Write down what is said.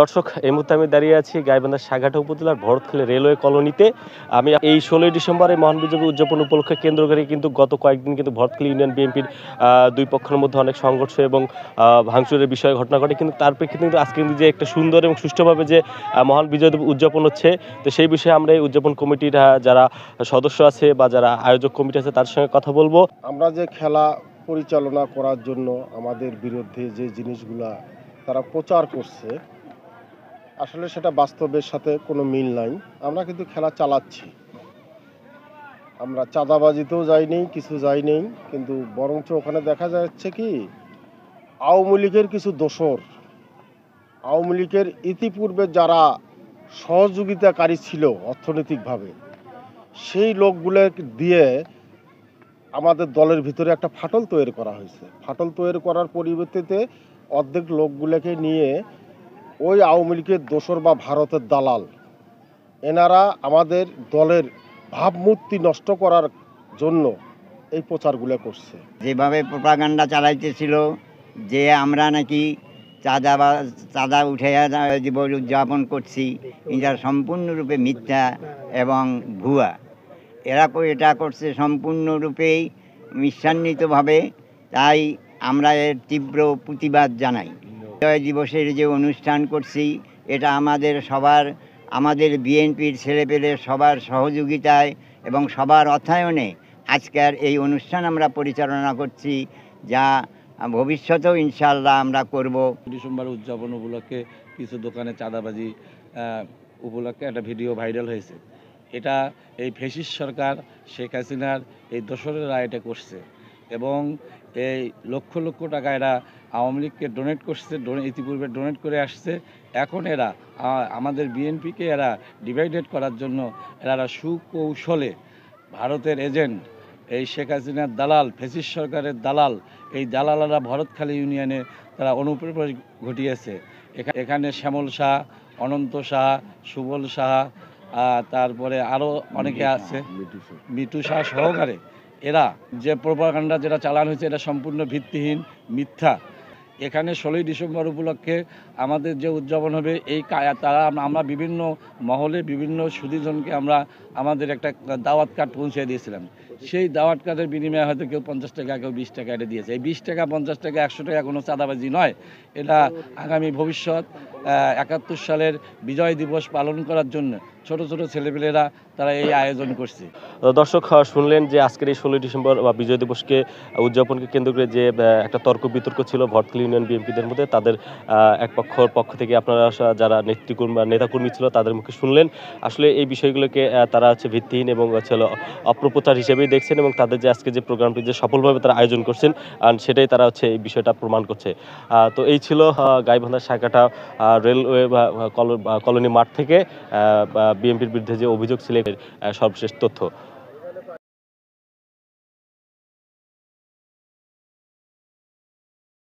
দর্শক, এই মুহূর্তে আমি দাঁড়িয়ে আছি গাইবান্ধার সাঘাটা উপজেলার ভরতখালী রেলওয়ে কলোনিতে। আমি এই 16ই ডিসেম্বর এই মহান বিজয় উদযাপন উপলক্ষে কেন্দ্র করে কিন্তু গত কয়েকদিন কিন্তু ভরতখালী ইউনিয়ন বিএনপির দুই পক্ষের মধ্যে অনেক সংঘর্ষ এবং ভাঙচুরের বিষয়ে ঘটনা ঘটে, কিন্তু তার প্রেক্ষিতে কিন্তু আজকে কিন্তু যে একটা সুন্দর এবং সুষ্ঠুভাবে যে মহান বিজয় উদযাপন হচ্ছে, তো সেই বিষয়ে আমরা এই উদযাপন কমিটির যারা সদস্য আছে বা যারা আয়োজক কমিটি আছে তার সঙ্গে কথা বলবো। আমরা যে খেলা পরিচালনা করার জন্য আমাদের বিরুদ্ধে যে জিনিসগুলা তারা প্রচার করছে, আসলে সেটা বাস্তবের সাথে কোনো মিল নাই। আমরা কিন্তু খেলা চালাচ্ছি, আমরা চাঁদাবাজিতেও যাইনি, কিছু যাইনি, কিন্তু বরঞ্চ ওখানে দেখা যাচ্ছে কি আওয়ামী লীগের কিছু দোসর, আওয়ামী লীগের ইতিপূর্বে যারা সহযোগিতাকারী ছিল অর্থনৈতিকভাবে, সেই লোকগুলোকে দিয়ে আমাদের দলের ভিতরে একটা ফাটল তৈরি করা হয়েছে। ফাটল তৈরি করার পরিবর্তে অর্ধেক লোকগুলোকে নিয়ে ওই আওয়ামী লীগের দোসর বা ভারতের দালাল, এনারা আমাদের দলের ভাবমূর্তি নষ্ট করার জন্য এই প্রচারগুলো করছে। যেভাবে প্রোপাগান্ডা চালাইতেছিল যে আমরা নাকি চাঁদা উঠাইয়া জীবন উদযাপন করছি, এটা সম্পূর্ণরূপে মিথ্যা এবং ভুয়া। এরা এটা করছে সম্পূর্ণরূপেই মিথ্যান্বিতভাবে। তাই আমরা এর তীব্র প্রতিবাদ জানাই। বিজয় দিবসের যে অনুষ্ঠান করছি, এটা আমাদের বিএনপির ছেলেপেলে সবার সহযোগিতায় এবং সবার অর্থায়নে আজকের এই অনুষ্ঠান আমরা পরিচালনা করছি, যা ভবিষ্যতেও ইনশাআল্লাহ আমরা করব। ডিসেম্বর উদযাপন উপলক্ষে কিছু দোকানে চাঁদাবাজি উপলক্ষে একটা ভিডিও ভাইরাল হয়েছে। এটা এই ফ্যাসিস্ট সরকার শেখ হাসিনার এই দোসরেরা এটা করছে এবং এই লক্ষ লক্ষ টাকা এরা আওয়ামী লীগকে ডোনেট করছে, ইতিপূর্বে ডোনেট করে আসছে। এখন এরা আমাদের বিএনপিকে এরা ডিভাইডেড করার জন্য এরা সুকৌশলে ভারতের এজেন্ট, এই শেখ হাসিনার দালাল, ফ্যাসিস্ট সরকারের দালাল, এই দালালরা ভরতখালী ইউনিয়নে তারা অনুপ্রবেশ ঘটিয়েছে। এখানে শ্যামল শাহ, অনন্ত শাহ, সুবল শাহ, তারপরে আরও অনেকে আছে, মিটু শাহ সহকারে এরা যে প্রোপাগান্ডা যেটা চালানো হয়েছে এটা সম্পূর্ণ ভিত্তিহীন, মিথ্যা। এখানে 16ই ডিসেম্বর উপলক্ষে আমাদের যে উদযাপন হবে আমরা বিভিন্ন মহলে বিভিন্ন সুধীজনকে আমরা আমাদের একটা দাওয়াত কার্ড পৌঁছে দিয়েছিলাম। সেই দাওয়াত কার্ডের বিনিময়ে হয়তো কেউ 50 টাকা, কেউ 20 টাকা এটা দিয়েছে। এই 20 টাকা, 50 টাকা, 100 টাকা কোনো চাঁদাবাজি নয়। এটা আগামী ভবিষ্যৎ 71 সালের বিজয় দিবস পালন করার জন্য ছোট ছোট ছেলেপেলেরা তারা এই আয়োজন করছে। দর্শক, শুনলেন যে আজকের এই 16ই ডিসেম্বর বা বিজয় দিবসকে উদযাপনকে কেন্দ্র করে যে একটা তর্ক বিতর্ক ছিল ভরতখালী ইউনিয়ন বিএনপিদের মধ্যে, তাদের এক পক্ষ থেকে আপনারা যারা নেতাকর্মী ছিল তাদের মুখে শুনলেন। আসলে এই বিষয়গুলোকে তারা ভিত্তিহীন এবং অপপ্রচার হিসেবেই দেখছেন এবং তাদের যে আজকে যে প্রোগ্রামটি যে সফলভাবে তারা আয়োজন করছেন সেটাই তারা এই বিষয়টা প্রমাণ করছে। তো এই ছিল গাইবান্ধার সাঘাটা রেলওয়ে কলোনি মাঠ থেকে বিএনপির বিরুদ্ধে যে অভিযোগ ছিল সর্বশেষ তথ্য।